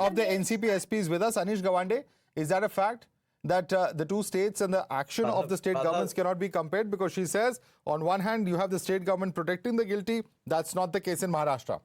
of the NCP-SP is with us. Anish Gawande, is that a fact that the two states and the action of the state governments cannot be compared? Because she says, on one hand, you have the state government protecting the guilty. That's not the case in Maharashtra.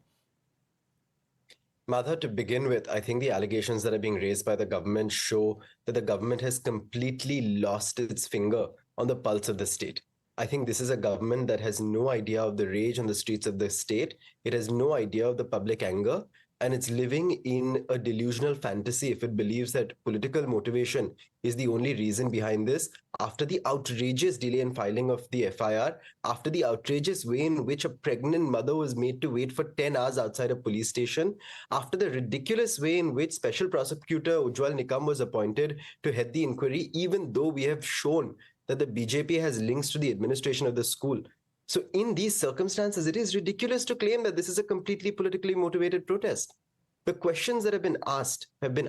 Madhav, to begin with, I think the allegations that are being raised by the government show that the government has completely lost its finger on the pulse of the state. I think this is a government that has no idea of the rage on the streets of the state. It has no idea of the public anger, and it's living in a delusional fantasy if it believes that political motivation is the only reason behind this. After the outrageous delay in filing of the FIR, after the outrageous way in which a pregnant mother was made to wait for 10 hours outside a police station, after the ridiculous way in which Special Prosecutor Ujjwal Nikam was appointed to head the inquiry, even though we have shown that the BJP has links to the administration of the school. So in these circumstances, it is ridiculous to claim that this is a completely politically motivated protest. The questions that have been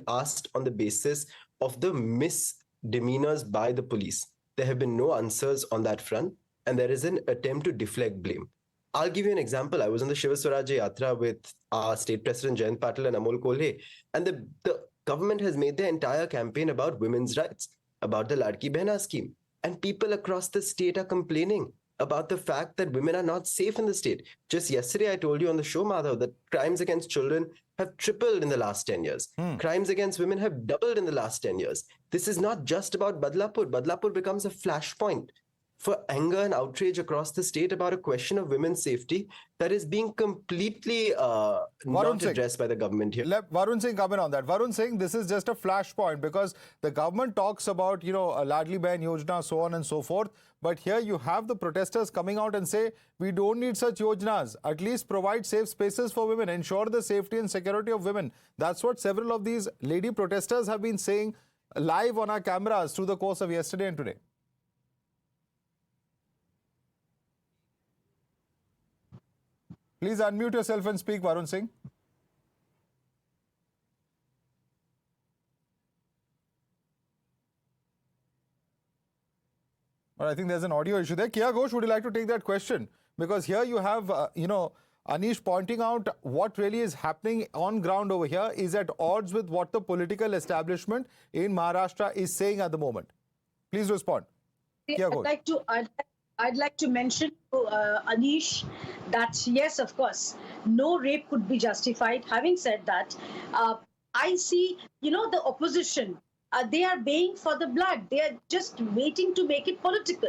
asked on the basis of the misdemeanors by the police. There have been no answers on that front, and there is an attempt to deflect blame. I'll give you an example. I was on the Shiva Swarajya Yatra with our state president Jayant Patil and Amol Kolhe, and the government has made their entire campaign about women's rights, about the Ladki Behna scheme, and people across the state are complaining about the fact that women are not safe in the state. Just yesterday, I told you on the show, Madhav, that crimes against children have tripled in the last 10 years. Crimes against women have doubled in the last 10 years. This is not just about Badlapur. Badlapur becomes a flashpoint for anger and outrage across the state about a question of women's safety that is being completely not addressed by the government here. Let Varun Singh comment on that. Varun Singh, this is just a flashpoint because the government talks about, a Ladli Behan Yojana, so on and so forth. But here you have the protesters coming out and say, we don't need such yojanas. At least provide safe spaces for women, ensure the safety and security of women. That's what several of these lady protesters have been saying live on our cameras through the course of yesterday and today. Please unmute yourself and speak, Varun Singh. But I think there's an audio issue there. Keya Ghosh, would you like to take that question? Because here you have, Anish pointing out what really is happening on ground over here is at odds with what the political establishment in Maharashtra is saying at the moment. Please respond. Keya Ghosh. I'd like to mention to Anish that, yes, of course, no rape could be justified. Having said that, I see, the opposition, they are baying for the blood. They are just waiting to make it political.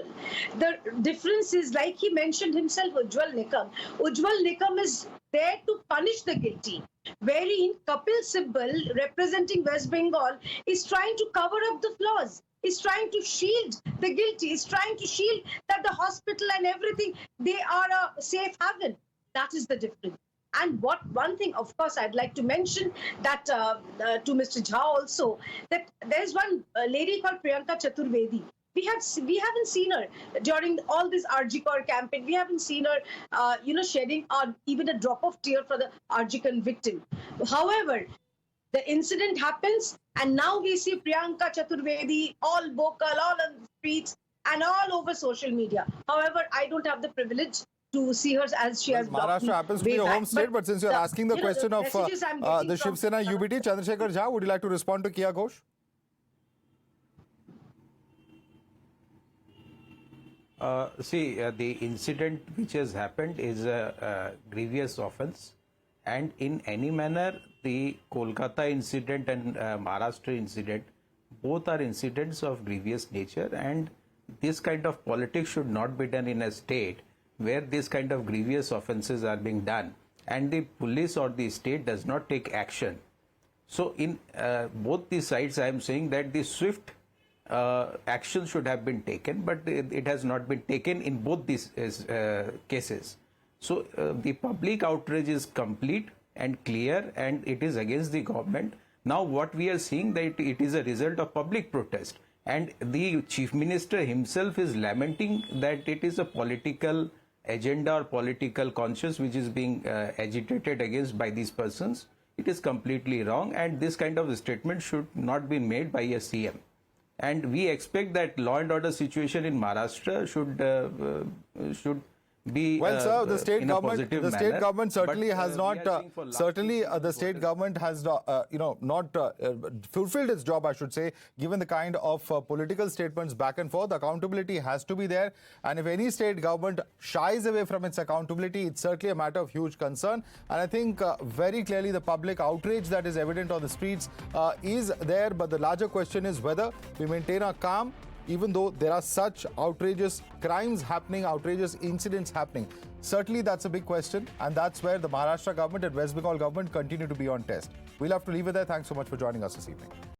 The difference is, like he mentioned himself, Ujjwal Nikam. Ujjwal Nikam is there to punish the guilty, wherein Kapil Sibal, representing West Bengal, is trying to cover up the flaws. Is trying to shield the guilty, is trying to shield that the hospital and everything, they are a safe haven. That is the difference. And one thing, of course, I'd like to mention that to Mr. Jha also, that there's one lady called Priyanka Chaturvedi. We haven't seen her during all this RG campaign. We haven't seen her, shedding even a drop of tear for the RG victim. However, the incident happens, and now we see Priyanka Chaturvedi all vocal, all on the streets, and all over social media. However, I don't have the privilege to see her as she has. Maharashtra happens to be your home state, but since you're asking the question of the Shiv Sena UBT, Chandrasekhar Jha, would you like to respond to Keya Ghosh? The incident which has happened is a grievous offence, and in any manner, the Kolkata incident and Maharashtra incident, both are incidents of grievous nature, and this kind of politics should not be done in a state where this kind of grievous offences are being done and the police or the state does not take action. So in both the sides, I am saying that the swift action should have been taken, but it has not been taken in both these cases. So the public outrage is complete and clear, and it is against the government. Now what we are seeing that it is a result of public protest, and the Chief Minister himself is lamenting that it is a political agenda or political conscience which is being agitated against by these persons. It is completely wrong, and this kind of statement should not be made by a CM. And we expect that law and order situation in Maharashtra should be Well, sir, the state in a government, positive the state manner. government certainly But, has we not. are seeing for last Certainly, 2 the state government has, not fulfilled its job, I should say, given the kind of political statements back and forth. Accountability has to be there, and if any state government shies away from its accountability, it's certainly a matter of huge concern. And I think very clearly the public outrage that is evident on the streets is there. But the larger question is whether we maintain our calm, even though there are such outrageous crimes happening, outrageous incidents happening. Certainly that's a big question, and that's where the Maharashtra government and West Bengal government continue to be on test. We'll have to leave it there. Thanks so much for joining us this evening.